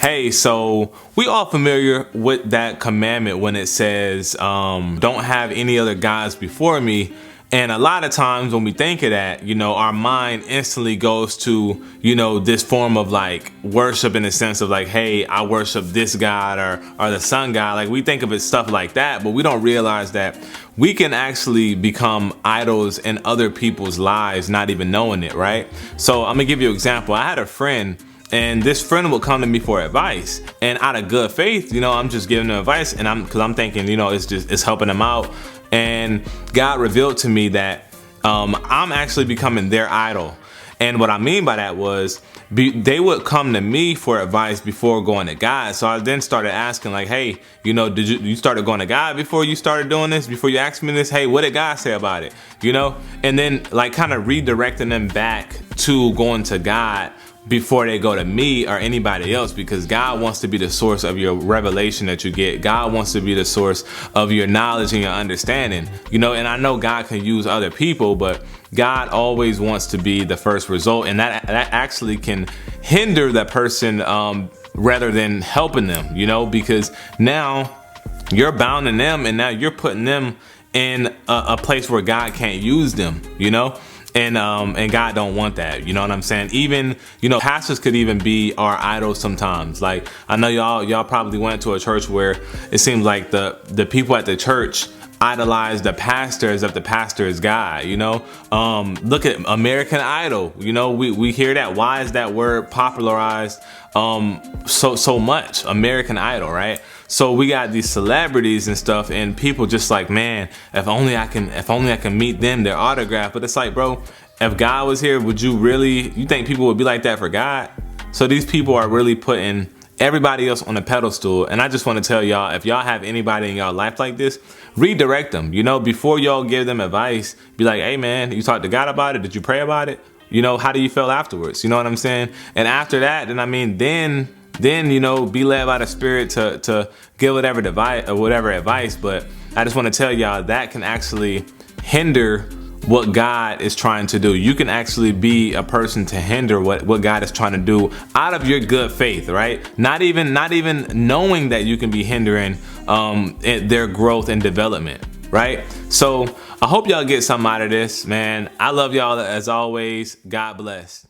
Hey, so we all familiar with that commandment when it says, don't have any other gods before me. And a lot of times when we think of that, our mind instantly goes to, this form of like worship in the sense of like, hey, I worship this God or the sun God. Like we think of it stuff like that, but we don't realize that we can actually become idols in other people's lives, not even knowing it, right? So I'm gonna give you an example. I had a friend, and this friend would come to me for advice, and out of good faith, I'm just giving them advice, and because I'm thinking, it's helping them out. And God revealed to me that I'm actually becoming their idol. And what I mean by that was they would come to me for advice before going to God. So I then started asking like, hey, did you started going to God before you started doing this, before you asked me this? Hey, what did God say about it? And then like kind of redirecting them back to going to God before they go to me or anybody else, because God wants to be the source of your revelation that you get. God wants to be the source of your knowledge and your understanding, and I know God can use other people, but God always wants to be the first result, and that actually can hinder that person rather than helping them, because now you're bounding them and now you're putting them in a place where God can't use them, And God don't want that. You know what I'm saying? Even, pastors could even be our idols sometimes. Like, I know y'all probably went to a church where it seems like the people at the church idolize the pastor as if the pastor is God, Look at American Idol, we hear that. Why is that word popularized so much? American Idol, right? So we got these celebrities and stuff, and people just like, man, if only I can meet them, their autograph. But it's like, bro, if God was here, you think people would be like that for God? So these people are really putting everybody else on a pedestal. And I just want to tell y'all, if y'all have anybody in y'all life like this, redirect them. Before y'all give them advice, be like, hey man, you talked to God about it? Did you pray about it? How do you feel afterwards? You know what I'm saying? And after that, then be led by the Spirit to give whatever advice. But I just want to tell y'all that can actually hinder what God is trying to do. You can actually be a person to hinder what God is trying to do out of your good faith, right? Not even knowing that you can be hindering their growth and development, right? So I hope y'all get something out of this, man. I love y'all as always. God bless.